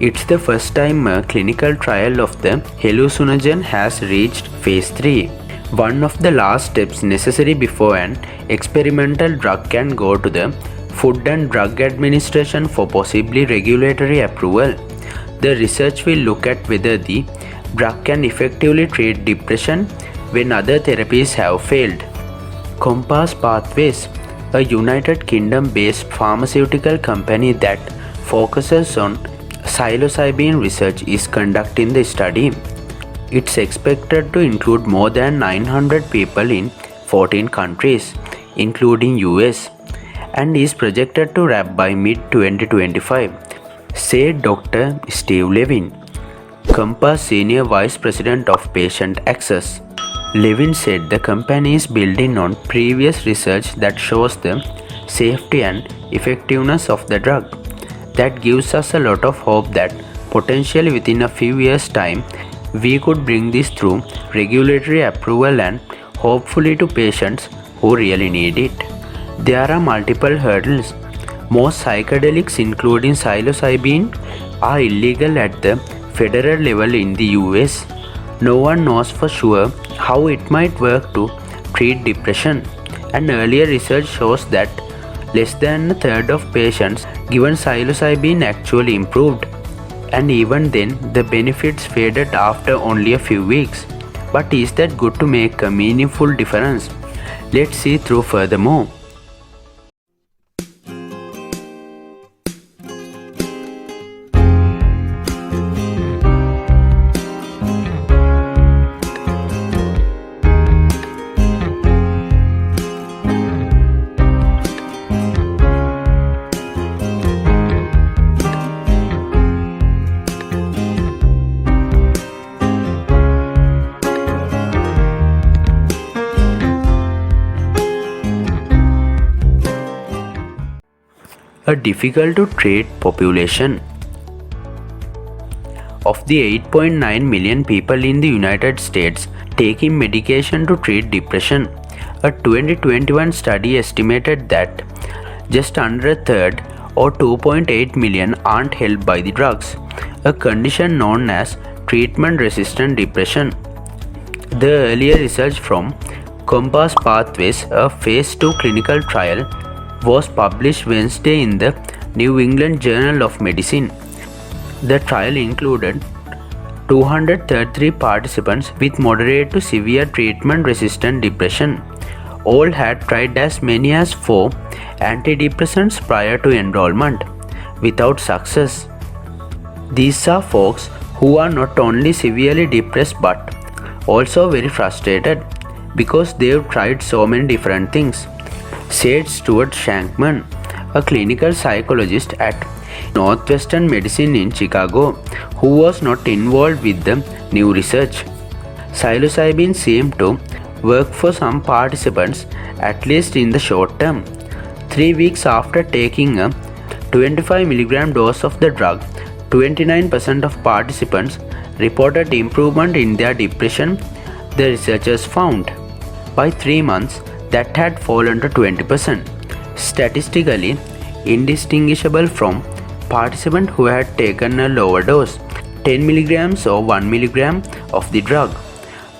It's the first time a clinical trial of the hallucinogen has reached phase 3. One of the last steps necessary before an experimental drug can go to the Food and Drug Administration for possibly regulatory approval. The research will look at whether the drug can effectively treat depression when other therapies have failed. Compass Pathways, a United Kingdom-based pharmaceutical company that focuses on psilocybin research, is conducting the study. It's expected to include more than 900 people in 14 countries, including US, and is projected to wrap by mid-2025, said Dr. Steve Levin, Compass Senior Vice President of Patient Access. Levin said the company is building on previous research that shows the safety and effectiveness of the drug. That gives us a lot of hope that potentially within a few years' time, we could bring this through regulatory approval and hopefully to patients who really need it. There are multiple hurdles. Most psychedelics, including psilocybin, are illegal at the federal level in the US. No one knows for sure how it might work to treat depression, and earlier research shows that less than a third of patients given psilocybin actually improved, and even then the benefits faded after only a few weeks. But is that good to make a meaningful difference? Let's see through furthermore. A difficult to treat population. Of the 8.9 million people in the United States taking medication to treat depression, a 2021 study estimated that just under a third, or 2.8 million, aren't helped by the drugs, a condition known as treatment-resistant depression. The earlier research from Compass Pathways, a phase 2 clinical trial, was published Wednesday in the New England Journal of Medicine. The trial included 233 participants with moderate to severe treatment-resistant depression. All had tried as many as 4 antidepressants prior to enrollment, without success. These are folks who are not only severely depressed but also very frustrated because they've tried so many different things, said Stuart Shankman, a clinical psychologist at Northwestern Medicine in Chicago, who was not involved with the new research. Psilocybin seemed to work for some participants, at least in the short term. 3 weeks after taking a 25 mg dose of the drug, 29% of participants reported improvement in their depression, the researchers found. By 3 months, that had fallen to 20%, statistically indistinguishable from participants who had taken a lower dose, 10 mg or 1 mg of the drug.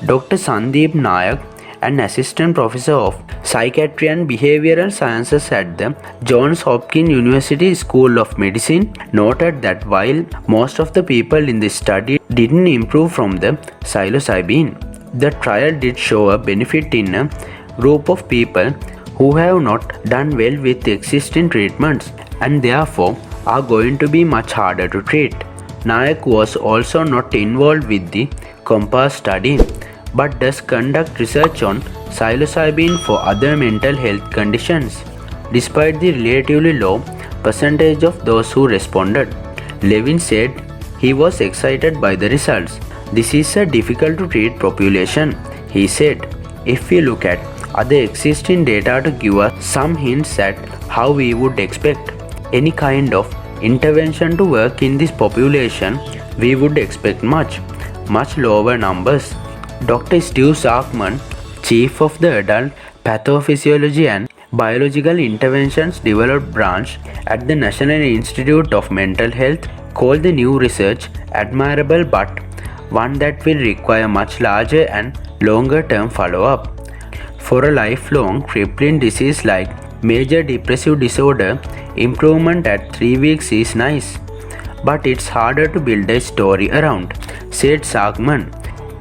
Dr. Sandeep Nayak, an assistant professor of psychiatry and behavioral sciences at the Johns Hopkins University School of Medicine, noted that while most of the people in the study didn't improve from the psilocybin, the trial did show a benefit in a group of people who have not done well with existing treatments and therefore are going to be much harder to treat. Nayak was also not involved with the Compass study, but does conduct research on psilocybin for other mental health conditions. Despite the relatively low percentage of those who responded, Levin said he was excited by the results. This is a difficult to treat population, he said. If we look at other existing data to give us some hints at how we would expect any kind of intervention to work in this population, we would expect much lower numbers. Dr. Steve Sarkman, chief of the Adult Pathophysiology and Biological Interventions Development Branch at the National Institute of Mental Health, call the new research admirable but one that will require much larger and longer term follow-up. For a lifelong crippling disease like major depressive disorder, improvement at 3 weeks is nice. But it's harder to build a story around, said Sagman,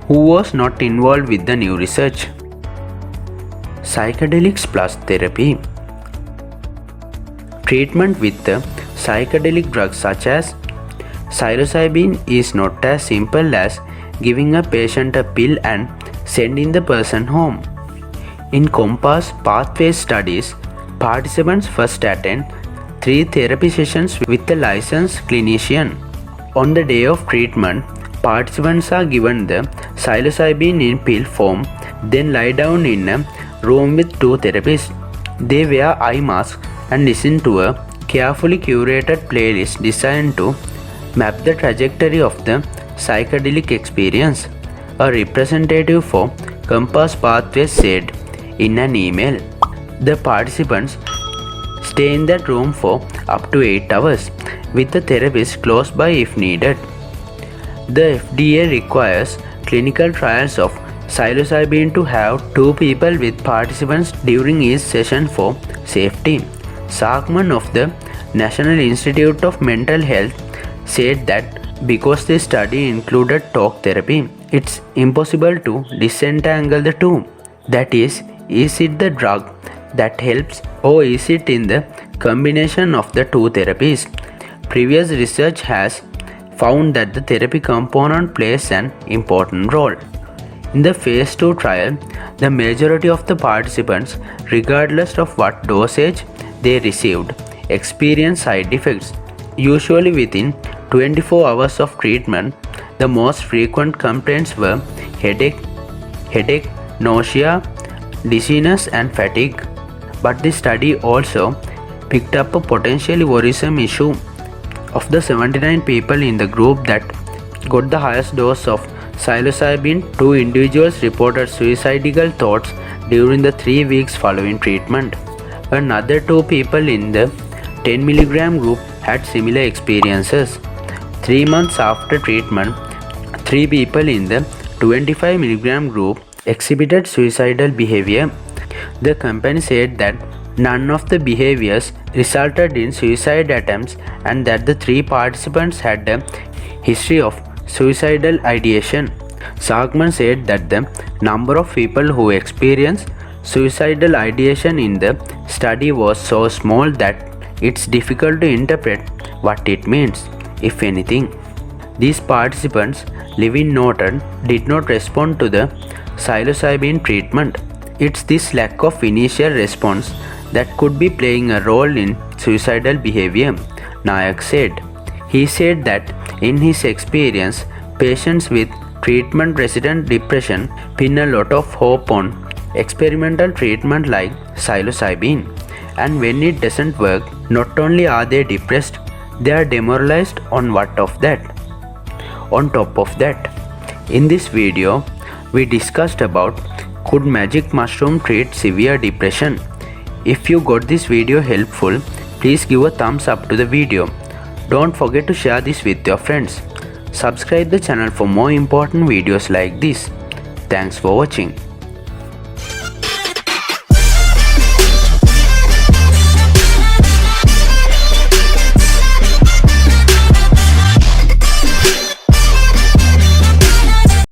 who was not involved with the new research. Psychedelics plus therapy. Treatment with the psychedelic drugs such as psilocybin is not as simple as giving a patient a pill and sending the person home. In COMPASS Pathways studies, participants first attend 3 therapy sessions with a licensed clinician. On the day of treatment, participants are given the psilocybin in pill form, then lie down in a room with 2 therapists. They wear eye masks and listen to a carefully curated playlist designed to map the trajectory of the psychedelic experience. A representative for COMPASS Pathways said in an email. The participants stay in that room for up to 8 hours, with the therapist close by if needed. The FDA requires clinical trials of psilocybin to have 2 people with participants during each session for safety. Sagman of the National Institute of Mental Health said that because the study included talk therapy, it's impossible to disentangle the two. That is it the drug that helps or is it in the combination of the 2 therapies? Previous research has found that the therapy component plays an important role. In the phase 2 trial, the majority of the participants, regardless of what dosage they received, experienced side effects. Usually within 24 hours of treatment, the most frequent complaints were headache, nausea, dizziness and fatigue. But the study also picked up a potentially worrisome issue. Of the 79 people in the group that got the highest dose of psilocybin, 2 individuals reported suicidal thoughts during the 3 weeks following treatment. Another 2 people in the 10 mg group had similar experiences. 3 months after treatment, 3 people in the 25 mg group exhibited suicidal behavior. The company said that none of the behaviors resulted in suicide attempts and that the 3 participants had a history of suicidal ideation. Sagman said that the number of people who experienced suicidal ideation in the study was so small that it's difficult to interpret what it means, if anything. These participants, Levin noted, did not respond to the psilocybin treatment. It's this lack of initial response that could be playing a role in suicidal behavior, Nayak said. He said that in his experience, patients with treatment-resistant depression pin a lot of hope on experimental treatment like psilocybin. And when it doesn't work, not only are they depressed, they are demoralized on top of that. In this video, we discussed about could magic mushroom treat severe depression. If you got this video helpful, please give a thumbs up to the video. Don't forget to share this with your friends. Subscribe the channel for more important videos like this. Thanks for watching.